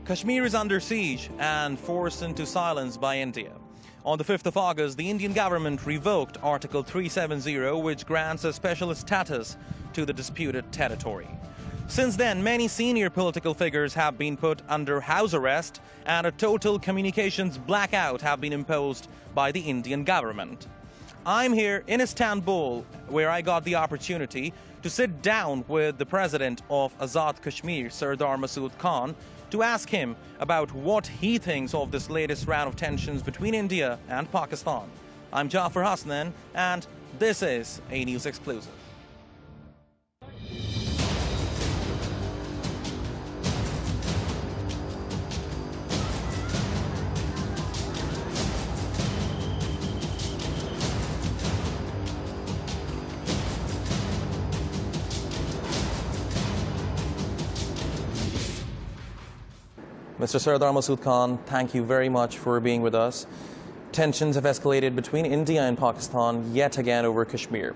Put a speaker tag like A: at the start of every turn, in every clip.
A: Kashmir is under siege and forced into silence by India. On the 5th of August, the Indian government revoked Article 370, which grants a special status to the disputed territory. Since then, many senior political figures have been put under house arrest and a total communications blackout have been imposed by the Indian government. I'm here in Istanbul, where I got the opportunity to sit down with the president of Azad Kashmir, Sardar Masood Khan, to ask him about what he thinks of this latest round of tensions between India and Pakistan. I'm Jaffar Hasnain, and this is ANEWS Exclusive. Mr. Sardar Masood Khan, thank you very much for being with us. Tensions have escalated between India and Pakistan yet again over Kashmir.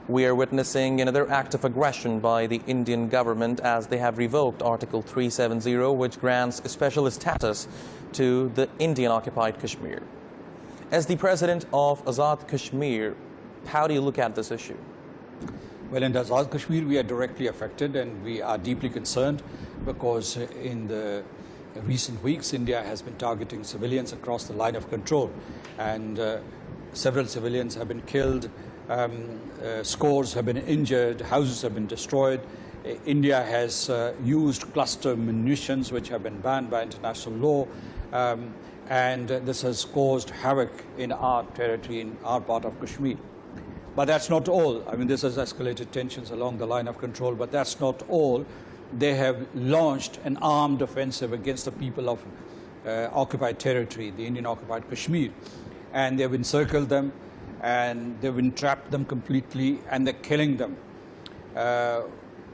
A: We are witnessing another act of aggression by the Indian government as they have revoked Article 370, which grants special status to the Indian-occupied Kashmir. As the president of Azad Kashmir, how do you look at this issue?
B: Well, in Azad Kashmir, we are directly affected and we are deeply concerned because in the recent weeks, India has been targeting civilians across the line of control, and several civilians have been killed, scores have been injured, houses have been destroyed. India has used cluster munitions which have been banned by international law, and this has caused havoc in our territory, in our part of Kashmir. But that's not all. I mean, this has escalated tensions along the line of control, but that's not all. They have launched an armed offensive against the people of occupied territory, the Indian-occupied Kashmir. And they've encircled them, and they've entrapped them completely, and they're killing them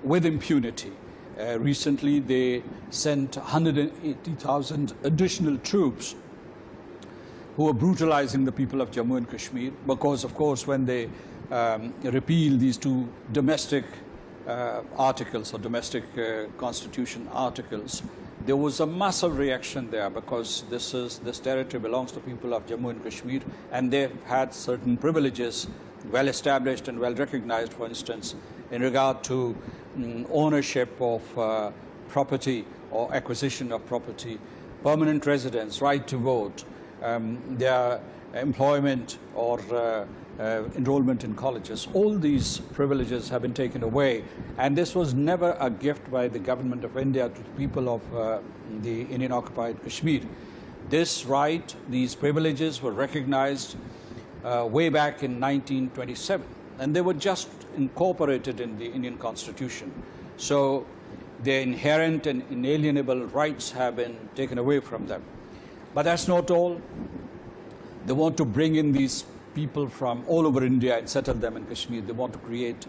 B: with impunity. Recently, they sent 180,000 additional troops who are brutalizing the people of Jammu and Kashmir because, of course, when they repeal these two domestic articles or domestic constitution articles, there was a massive reaction there because this territory belongs to people of Jammu and Kashmir, and they've had certain privileges well established and well recognized, for instance, in regard to ownership of property or acquisition of property, permanent residence, right to vote, their employment or enrollment in colleges. All these privileges have been taken away, and this was never a gift by the government of India to the people of the Indian-occupied Kashmir. This right, these privileges were recognized way back in 1927, and they were just incorporated in the Indian Constitution. So their inherent and inalienable rights have been taken away from them. But that's not all. They want to bring in these people from all over India and settle them in Kashmir. They want to create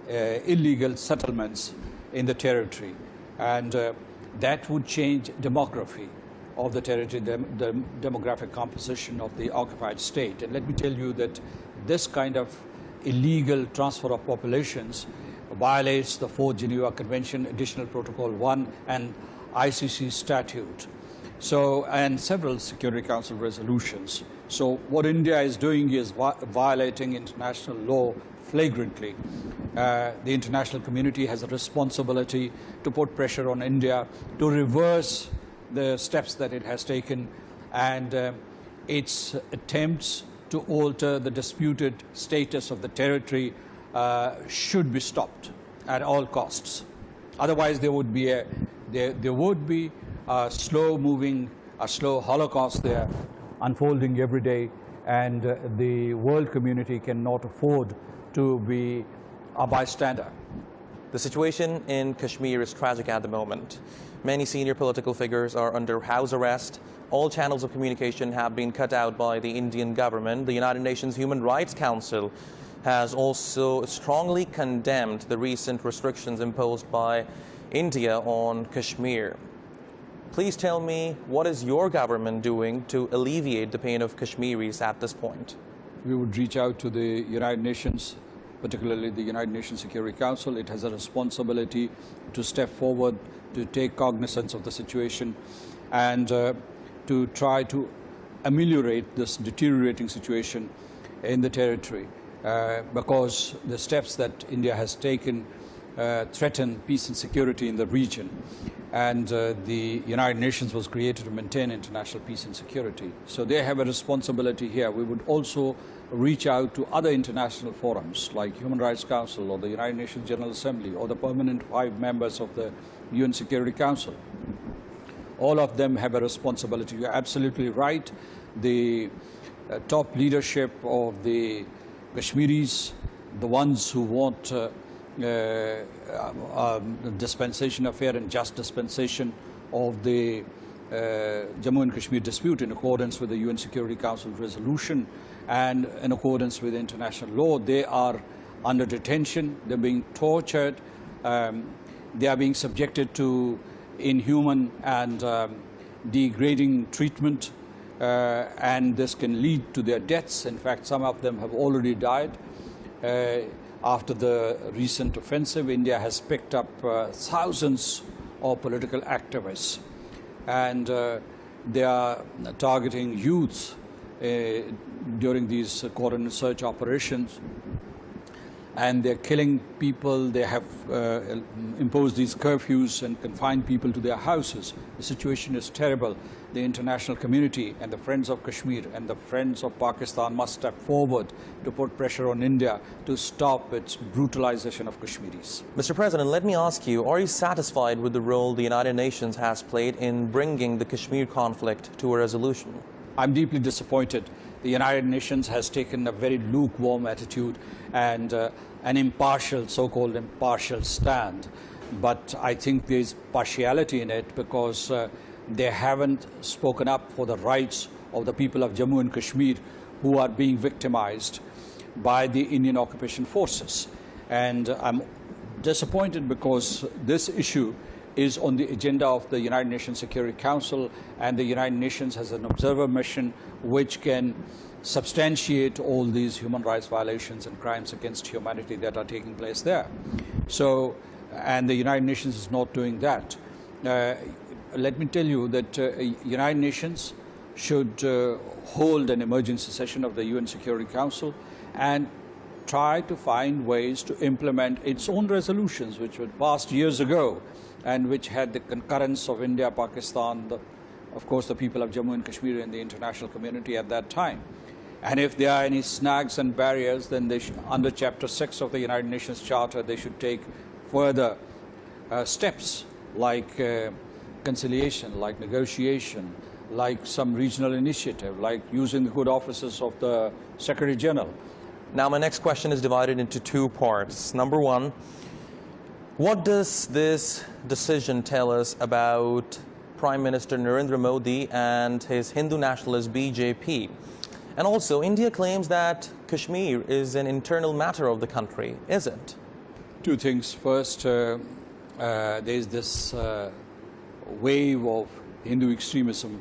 B: illegal settlements in the territory. And that would change demography of the territory, the demographic composition of the occupied state. And let me tell you that this kind of illegal transfer of populations violates the 4th Geneva Convention, Additional Protocol 1, and ICC statute. So, and several Security Council resolutions. So what India is doing is violating international law flagrantly. The international community has a responsibility to put pressure on India to reverse the steps that it has taken, and its attempts to alter the disputed status of the territory should be stopped at all costs. Otherwise, there would be a slow-moving, a slow holocaust there unfolding every day, and the world community cannot afford to be a bystander.
A: The situation in Kashmir is tragic at the moment. Many senior political figures are under house arrest. All channels of communication have been cut out by the Indian government. The United Nations Human Rights Council has also strongly condemned the recent restrictions imposed by India on Kashmir. Please tell me, what is your government doing to alleviate the pain of Kashmiris at this point?
B: We would reach out to the United Nations particularly the United Nations Security Council. It has a responsibility to step forward, to take cognizance of the situation, and to try to ameliorate this deteriorating situation in the territory, because the steps that India has taken threaten peace and security in the region. And the United Nations was created to maintain international peace and security. So they have a responsibility here. We would also reach out to other international forums like Human Rights Council or the United Nations General Assembly or the permanent 5 members of the UN Security Council. All of them have a responsibility. You're absolutely right. The top leadership of the Kashmiris, the ones who want dispensation of fair and just dispensation of the Jammu and Kashmir dispute in accordance with the UN Security Council resolution and in accordance with international law. They are under detention, they're being tortured, they are being subjected to inhuman and degrading treatment, and this can lead to their deaths. In fact, some of them have already died. After the recent offensive, India has picked up thousands of political activists, and they are targeting youths during these cordon search operations, and they're killing people. They have imposed these curfews and confined people to their houses. The situation is terrible. The international community and the Friends of Kashmir and the Friends of Pakistan must step forward to put pressure on India to stop its brutalization of Kashmiris.
A: Mr. President, let me ask you, are you satisfied with the role the United Nations has played in bringing the Kashmir conflict to a resolution?
B: I'm deeply disappointed. The United Nations has taken a very lukewarm attitude and an impartial, so-called impartial stand. But I think there's partiality in it because they haven't spoken up for the rights of the people of Jammu and Kashmir who are being victimized by the Indian occupation forces. And I'm disappointed because this issue is on the agenda of the United Nations Security Council, and the United Nations has an observer mission which can substantiate all these human rights violations and crimes against humanity that are taking place there. So, and the United Nations is not doing that. Let me tell you that United Nations should hold an emergency session of the UN Security Council and try to find ways to implement its own resolutions, which were passed years ago and which had the concurrence of India, Pakistan, of course the people of Jammu and Kashmir and the international community at that time. And if there are any snags and barriers, then they should, under Chapter 6 of the United Nations Charter, they should take further steps like conciliation, like negotiation, like some regional initiative, like using the good offices of the Secretary General.
A: Now, my next question is divided into 2 parts. Number 1, what does this decision tell us about Prime Minister Narendra Modi and his Hindu nationalist BJP? And also, India claims that Kashmir is an internal matter of the country. Is it?
B: 2 things. First, there is this wave of Hindu extremism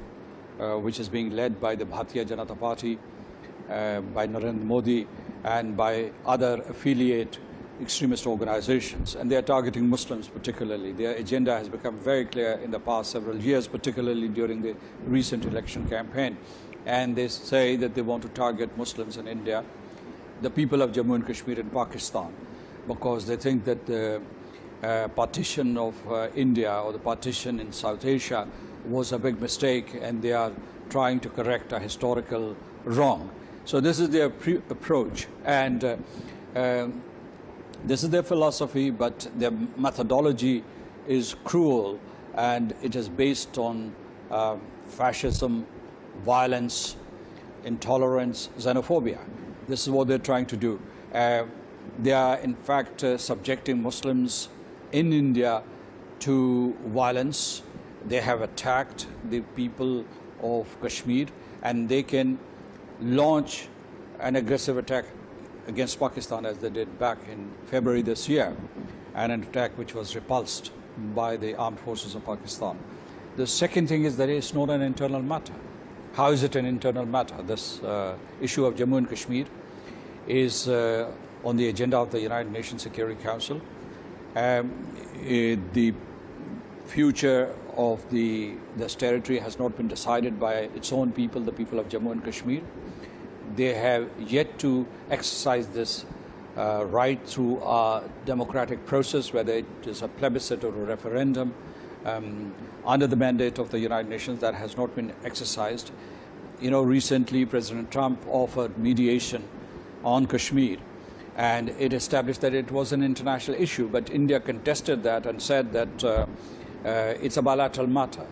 B: which is being led by the Bharatiya Janata Party, by Narendra Modi and by other affiliate extremist organizations, and they are targeting Muslims particularly. Their agenda has become very clear in the past several years, particularly during the recent election campaign, and they say that they want to target Muslims in India, the people of Jammu and Kashmir and Pakistan, because they think that the partition of India or the partition in South Asia was a big mistake, and they are trying to correct a historical wrong. So this is their approach, and this is their philosophy, but their methodology is cruel, and it is based on fascism, violence, intolerance, xenophobia. This is what they're trying to do. They are in fact subjecting Muslims in India to violence. They have attacked the people of Kashmir, and they can launch an aggressive attack against Pakistan as they did back in February this year, and an attack which was repulsed by the armed forces of Pakistan. The second thing is that it's not an internal matter. How is it an internal matter? This issue of Jammu and Kashmir is on the agenda of the United Nations Security Council. The future of this territory has not been decided by its own people, the people of Jammu and Kashmir. They have yet to exercise this right through a democratic process, whether it is a plebiscite or a referendum, under the mandate of the United Nations. That has not been exercised. You know, recently President Trump offered mediation on Kashmir, and it established that it was an international issue, but India contested that and said that it's a bilateral matter.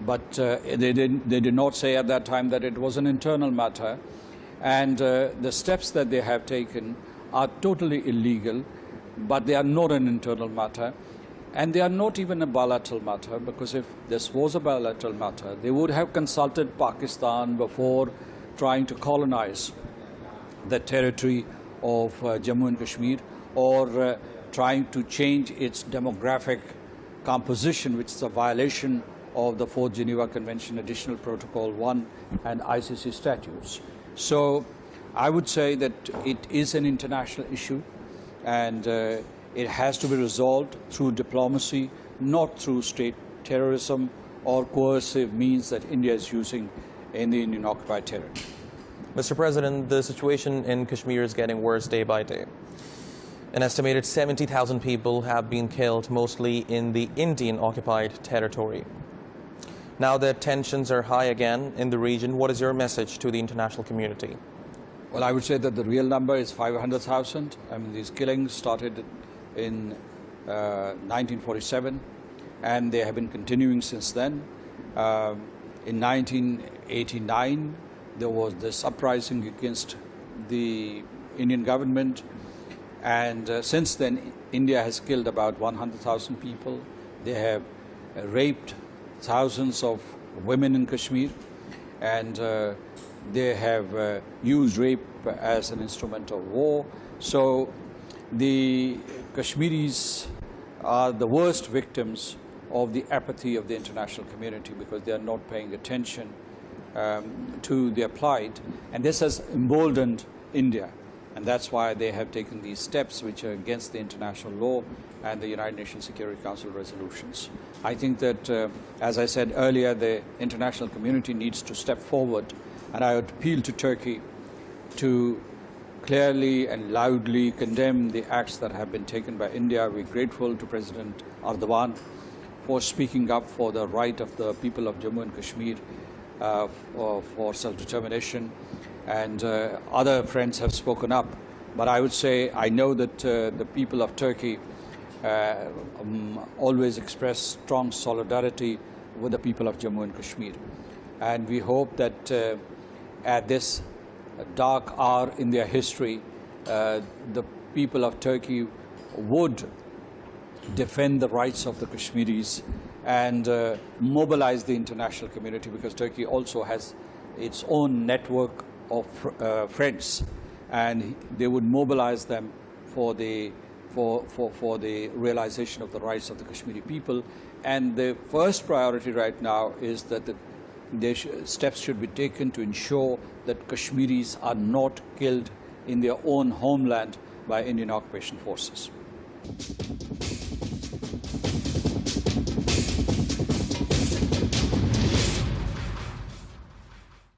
B: But they did not say at that time that it was an internal matter, and the steps that they have taken are totally illegal, but they are not an internal matter, and they are not even a bilateral matter, because if this was a bilateral matter, they would have consulted Pakistan before trying to colonize the territory of Jammu and Kashmir, or trying to change its demographic composition, which is a violation of the 4th Geneva Convention, Additional Protocol 1 and ICC statutes. So I would say that it is an international issue, and it has to be resolved through diplomacy, not through state terrorism or coercive means that India is using in the Indian occupied territory.
A: Mr. President, the situation in Kashmir is getting worse day by day. An estimated 70,000 people have been killed, mostly in the Indian occupied territory. Now that tensions are high again in the region, what is your message to the international community?
B: Well, I would say that the real number is 500,000. I mean, these killings started in 1947, and they have been continuing since then. In 1989, there was this uprising against the Indian government, and since then, India has killed about 100,000 people. They have raped thousands of women in Kashmir, and they have used rape as an instrument of war. So the Kashmiris are the worst victims of the apathy of the international community, because they are not paying attention to their plight, and this has emboldened India, and that's why they have taken these steps which are against the international law and the United Nations Security Council resolutions. I think that, as I said earlier, the international community needs to step forward, and I would appeal to Turkey to clearly and loudly condemn the acts that have been taken by India. We're grateful to President Erdogan for speaking up for the right of the people of Jammu and Kashmir for self-determination, and other friends have spoken up. But I would say, I know that the people of Turkey always express strong solidarity with the people of Jammu and Kashmir. And we hope that at this dark hour in their history, the people of Turkey would defend the rights of the Kashmiris and mobilize the international community, because Turkey also has its own network of friends, and they would mobilize them for the realization of the rights of the Kashmiri people. And the first priority right now is that steps should be taken to ensure that Kashmiris are not killed in their own homeland by Indian occupation forces.